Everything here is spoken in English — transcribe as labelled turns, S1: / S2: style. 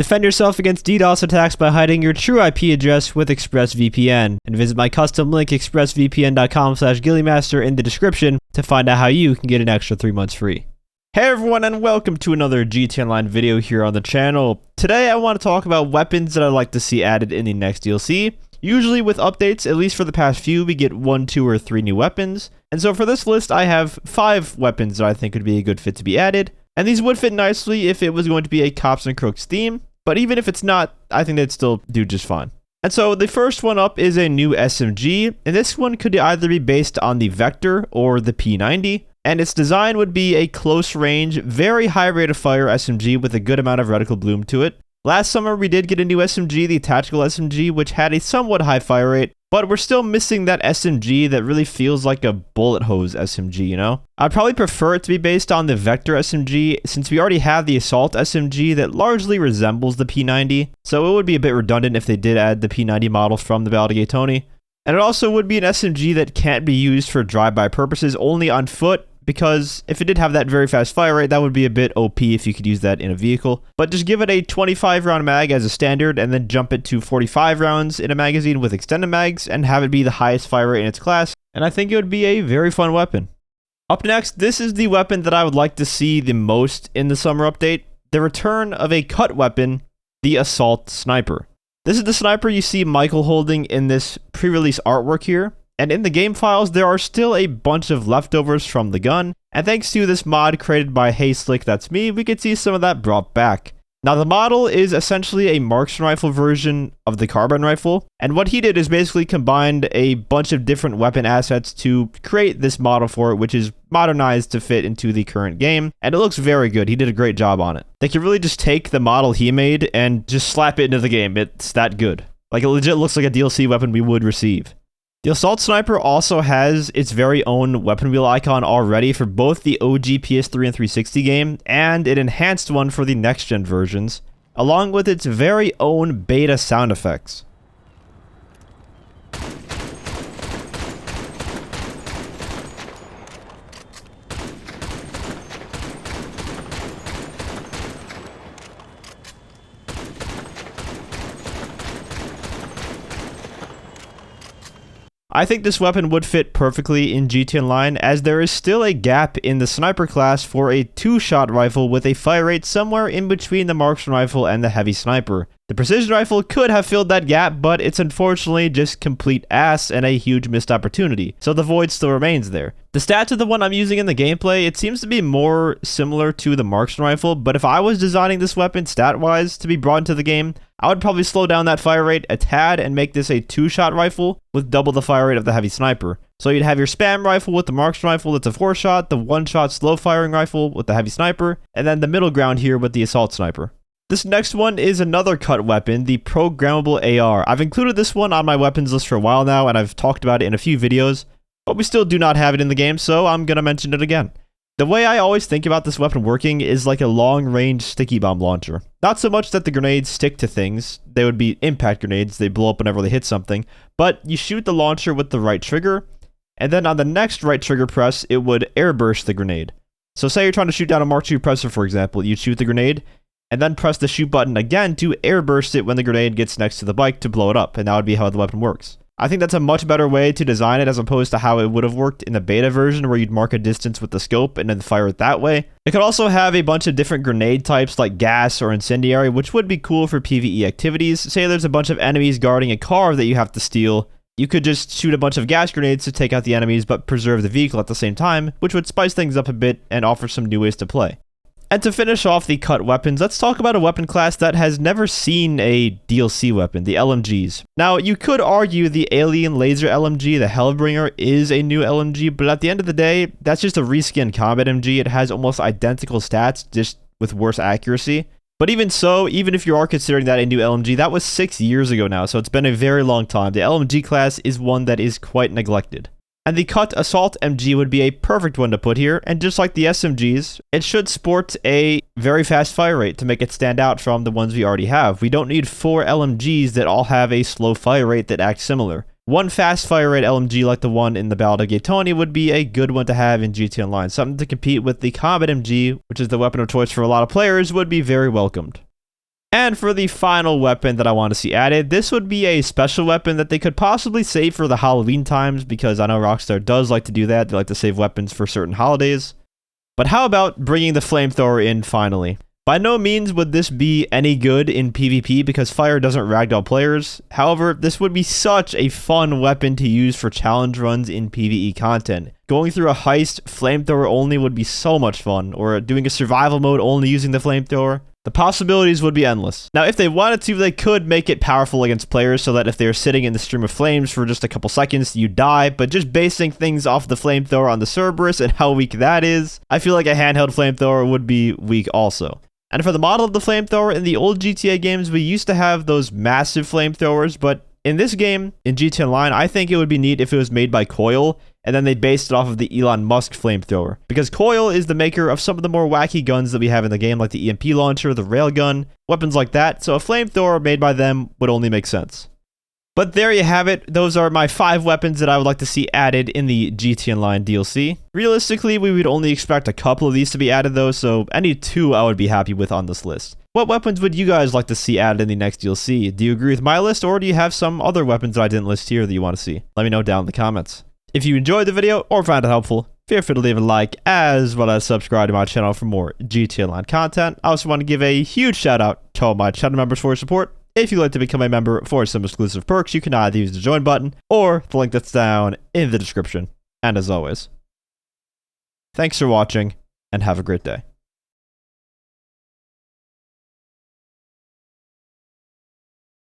S1: Defend yourself against DDoS attacks by hiding your true IP address with ExpressVPN, and visit my custom link expressvpn.com/ghilliemaster in the description to find out how you can get an extra 3 months free. Hey everyone, and welcome to another GTA Online video here on the channel. Today I want to talk about weapons that I'd like to see added in the next DLC. Usually with updates, at least for the past few, we get 1, 2, or 3 new weapons. And so for this list, I have 5 weapons that I think would be a good fit to be added. And these would fit nicely if it was going to be a Cops and Crooks theme. But even if it's not, I think they'd still do just fine. And so the first one up is a new SMG. And this one could either be based on the Vector or the P90. And its design would be a close range, very high rate of fire SMG with a good amount of reticle bloom to it. Last summer we did get a new SMG, the Tactical SMG, which had a somewhat high fire rate, but we're still missing that SMG that really feels like a bullet hose SMG, you know? I'd probably prefer it to be based on the Vector SMG, since we already have the Assault SMG that largely resembles the P90, so it would be a bit redundant if they did add the P90 model from the Battle of Ghillie. And it also would be an SMG that can't be used for drive-by purposes, only on foot, because if it did have that very fast fire rate, that would be a bit OP if you could use that in a vehicle. But just give it a 25 round mag as a standard and then jump it to 45 rounds in a magazine with extended mags and have it be the highest fire rate in its class, and I think it would be a very fun weapon. Up next, this is the weapon that I would like to see the most in the summer update, the return of a cut weapon, the Assault Sniper. This is the sniper you see Michael holding in this pre-release artwork here. And in the game files, there are still a bunch of leftovers from the gun, and thanks to this mod created by Hey Slick That's Me, we could see some of that brought back. Now the model is essentially a marksman rifle version of the carbine rifle, and what he did is basically combined a bunch of different weapon assets to create this model for it, which is modernized to fit into the current game, and it looks very good. He did a great job on it. They could really just take the model he made and just slap it into the game. It's that good. Like, it legit looks like a DLC weapon we would receive. The Assault Sniper also has its very own weapon wheel icon already for both the OG PS3 and 360 game, and an enhanced one for the next-gen versions, along with its very own beta sound effects. I think this weapon would fit perfectly in GTA Online, as there is still a gap in the sniper class for a 2-shot rifle with a fire rate somewhere in between the marksman rifle and the heavy sniper. The precision rifle could have filled that gap, but it's unfortunately just complete ass and a huge missed opportunity, so the void still remains there. The stats of the one I'm using in the gameplay, it seems to be more similar to the marksman rifle, but if I was designing this weapon stat-wise to be brought into the game, I would probably slow down that fire rate a tad and make this a 2-shot rifle with double the fire rate of the heavy sniper. So you'd have your spam rifle with the marksman rifle that's a 4-shot, the 1-shot slow firing rifle with the heavy sniper, and then the middle ground here with the assault sniper. This next one is another cut weapon, the Programmable AR. I've included this one on my weapons list for a while now, and I've talked about it in a few videos, but we still do not have it in the game, so I'm gonna mention it again. The way I always think about this weapon working is like a long-range sticky bomb launcher. Not so much that the grenades stick to things, they would be impact grenades, they blow up whenever they hit something, but you shoot the launcher with the right trigger, and then on the next right trigger press, it would airburst the grenade. So say you're trying to shoot down a Mark II suppressor, for example, you shoot the grenade, and then press the shoot button again to airburst it when the grenade gets next to the bike to blow it up, and that would be how the weapon works. I think that's a much better way to design it as opposed to how it would have worked in the beta version where you'd mark a distance with the scope and then fire it that way. It could also have a bunch of different grenade types like gas or incendiary, which would be cool for PvE activities. Say there's a bunch of enemies guarding a car that you have to steal. You could just shoot a bunch of gas grenades to take out the enemies but preserve the vehicle at the same time, which would spice things up a bit and offer some new ways to play. And to finish off the cut weapons, let's talk about a weapon class that has never seen a DLC weapon, the LMGs. Now, you could argue the Alien Laser LMG, the Hellbringer, is a new LMG, but at the end of the day, that's just a reskinned combat MG. It has almost identical stats, just with worse accuracy. But even so, even if you are considering that a new LMG, that was 6 years ago now, so it's been a very long time. The LMG class is one that is quite neglected. And the cut Assault MG would be a perfect one to put here, and just like the SMGs, it should sport a very fast fire rate to make it stand out from the ones we already have. We don't need 4 LMGs that all have a slow fire rate that acts similar. One fast fire rate LMG like the one in the Battle of Ghillie would be a good one to have in GTA Online. Something to compete with the Combat MG, which is the weapon of choice for a lot of players, would be very welcomed. And for the final weapon that I want to see added, this would be a special weapon that they could possibly save for the Halloween times, because I know Rockstar does like to do that. They like to save weapons for certain holidays. But how about bringing the flamethrower in finally? By no means would this be any good in PvP because fire doesn't ragdoll players. However, this would be such a fun weapon to use for challenge runs in PvE content. Going through a heist flamethrower only would be so much fun, or doing a survival mode only using the flamethrower. The possibilities would be endless. Now, if they wanted to, they could make it powerful against players so that if they're sitting in the stream of flames for just a couple seconds, you die, but just basing things off the flamethrower on the Cerberus and how weak that is, I feel like a handheld flamethrower would be weak also. And for the model of the flamethrower, in the old GTA games, we used to have those massive flamethrowers, but in this game, in GTA Online, I think it would be neat if it was made by Coil, and then they based it off of the Elon Musk flamethrower. Because Coil is the maker of some of the more wacky guns that we have in the game, like the EMP launcher, the railgun, weapons like that, so a flamethrower made by them would only make sense. But there you have it. Those are my 5 weapons that I would like to see added in the GTA Online DLC. Realistically, we would only expect a couple of these to be added though, so any 2 I would be happy with on this list. What weapons would you guys like to see added in the next DLC? Do you agree with my list, or do you have some other weapons that I didn't list here that you want to see? Let me know down in the comments. If you enjoyed the video or found it helpful, feel free to leave a like as well as subscribe to my channel for more GTA Online content. I also want to give a huge shout out to all my channel members for your support. If you'd like to become a member for some exclusive perks, you can either use the join button or the link that's down in the description. And as always, thanks for watching and have a great day.